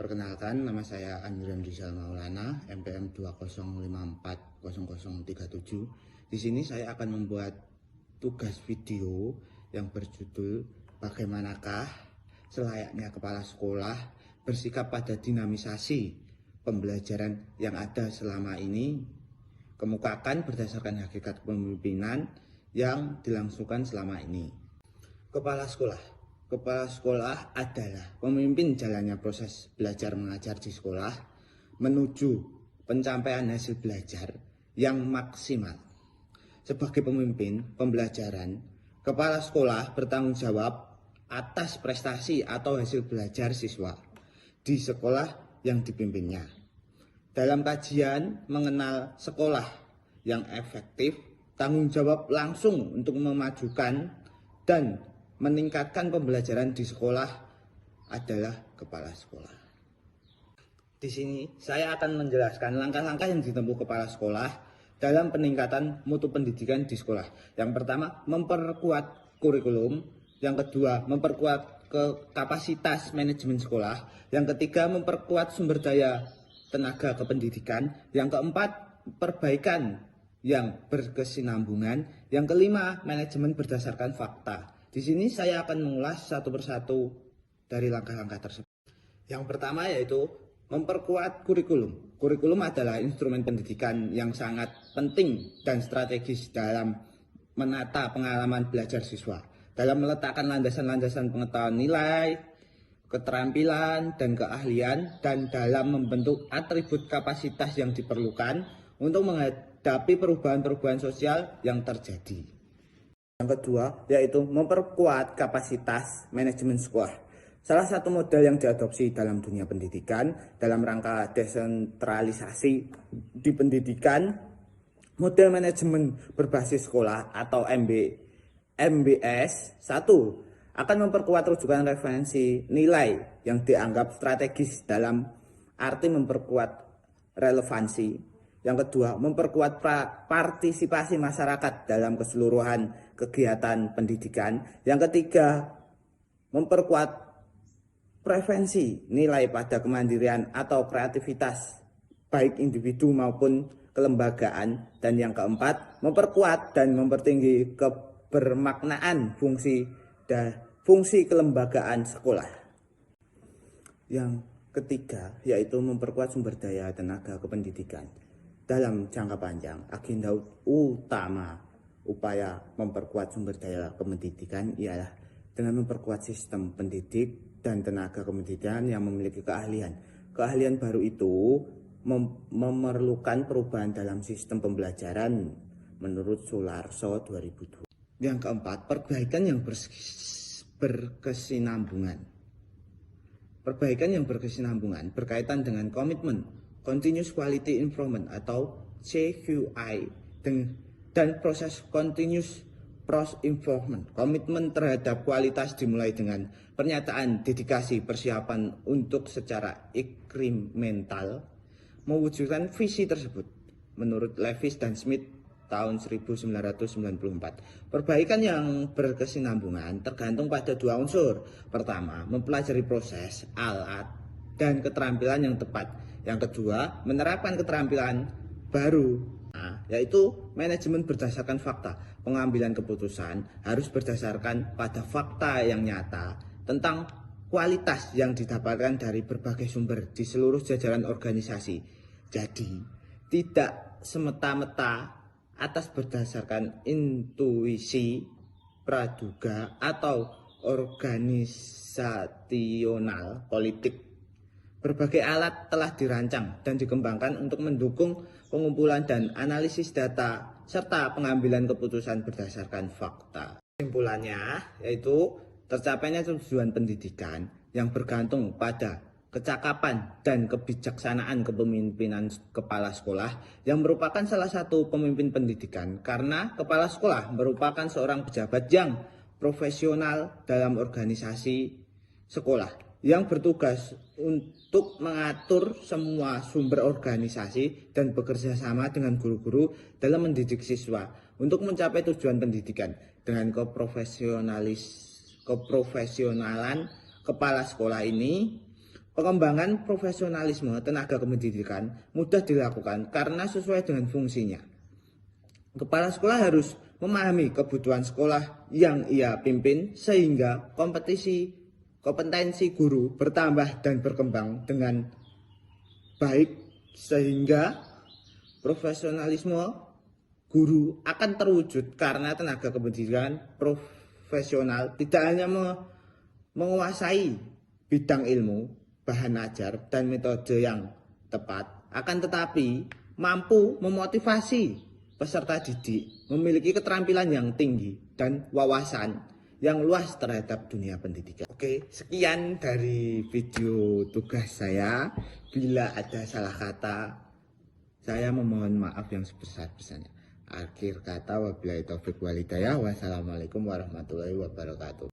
Perkenalkan, nama saya Andrian Rizal Maulana, MPM 20540037. Di sini saya akan membuat tugas video yang berjudul bagaimanakah selayaknya kepala sekolah bersikap pada dinamisasi pembelajaran yang ada selama ini, kemukakan berdasarkan hakikat kepemimpinan yang dilangsungkan selama ini. Kepala sekolah adalah pemimpin jalannya proses belajar mengajar di sekolah menuju pencapaian hasil belajar yang maksimal. Sebagai pemimpin pembelajaran, kepala sekolah bertanggung jawab atas prestasi atau hasil belajar siswa di sekolah yang dipimpinnya. Dalam kajian mengenal sekolah yang efektif, tanggung jawab langsung untuk memajukan dan meningkatkan pembelajaran di sekolah adalah kepala sekolah. Di sini saya akan menjelaskan langkah-langkah yang ditempuh kepala sekolah dalam peningkatan mutu pendidikan di sekolah. Yang pertama, memperkuat kurikulum. Yang kedua, memperkuat kapasitas manajemen sekolah. Yang ketiga, memperkuat sumber daya tenaga kependidikan. Yang keempat, perbaikan yang berkesinambungan. Yang kelima, manajemen berdasarkan fakta. Di sini saya akan mengulas satu persatu dari langkah-langkah tersebut. Yang pertama yaitu memperkuat kurikulum. Kurikulum adalah instrumen pendidikan yang sangat penting dan strategis dalam menata pengalaman belajar siswa, dalam meletakkan landasan-landasan pengetahuan nilai, keterampilan, dan keahlian, dan dalam membentuk atribut kapasitas yang diperlukan untuk menghadapi perubahan-perubahan sosial yang terjadi. Yang kedua, yaitu memperkuat kapasitas manajemen sekolah. Salah satu model yang diadopsi dalam dunia pendidikan dalam rangka desentralisasi di pendidikan, model manajemen berbasis sekolah atau MBS 1 akan memperkuat rujukan referensi nilai yang dianggap strategis dalam arti memperkuat relevansi. Yang kedua, memperkuat partisipasi masyarakat dalam keseluruhan kegiatan pendidikan. Yang ketiga, memperkuat prevensi nilai pada kemandirian atau kreativitas baik individu maupun kelembagaan. Dan yang keempat, memperkuat dan mempertinggi kebermaknaan fungsi kelembagaan sekolah. Yang ketiga, yaitu memperkuat sumber daya tenaga kependidikan. Dalam jangka panjang, agenda utama upaya memperkuat sumber daya kependidikan ialah dengan memperkuat sistem pendidik dan tenaga kependidikan yang memiliki keahlian. Keahlian baru itu memerlukan perubahan dalam sistem pembelajaran menurut Sularso 2002. Yang keempat, perbaikan yang berkesinambungan. Perbaikan yang berkesinambungan berkaitan dengan komitmen Continuous Quality Improvement atau CQI dan proses Continuous Process Improvement. Komitmen terhadap kualitas dimulai dengan pernyataan dedikasi persiapan untuk secara inkremental mewujudkan visi tersebut menurut Lewis dan Smith tahun 1994. Perbaikan yang berkesinambungan tergantung pada dua unsur. Pertama, mempelajari proses, alat, dan keterampilan yang tepat. Yang kedua, menerapkan keterampilan baru, yaitu manajemen berdasarkan fakta. Pengambilan keputusan harus berdasarkan pada fakta yang nyata tentang kualitas yang didapatkan dari berbagai sumber di seluruh jajaran organisasi. Jadi, tidak semata-meta atas berdasarkan intuisi, praduga, atau organisasional politik. Berbagai alat telah dirancang dan dikembangkan untuk mendukung pengumpulan dan analisis data serta pengambilan keputusan berdasarkan fakta. Kesimpulannya yaitu tercapainya tujuan pendidikan yang bergantung pada kecakapan dan kebijaksanaan kepemimpinan kepala sekolah yang merupakan salah satu pemimpin pendidikan, karena kepala sekolah merupakan seorang pejabat yang profesional dalam organisasi sekolah yang bertugas untuk mengatur semua sumber organisasi dan bekerja sama dengan guru-guru dalam mendidik siswa untuk mencapai tujuan pendidikan. Dengan keprofesionalan kepala sekolah ini Pengembangan profesionalisme tenaga kependidikan mudah dilakukan karena sesuai dengan fungsinya. Kepala sekolah harus memahami kebutuhan sekolah yang ia pimpin sehingga kompetensi guru bertambah dan berkembang dengan baik sehingga profesionalisme guru akan terwujud karena tenaga kependidikan profesional tidak hanya menguasai bidang ilmu, bahan ajar, dan metode yang tepat, akan tetapi mampu memotivasi peserta didik, memiliki keterampilan yang tinggi dan wawasan yang luas terhadap dunia pendidikan. Oke, sekian dari video tugas saya. Bila ada salah kata, saya memohon maaf yang sebesar-besarnya. Akhir kata, wabillahi taufiq walhidayah. Wassalamualaikum warahmatullahi wabarakatuh.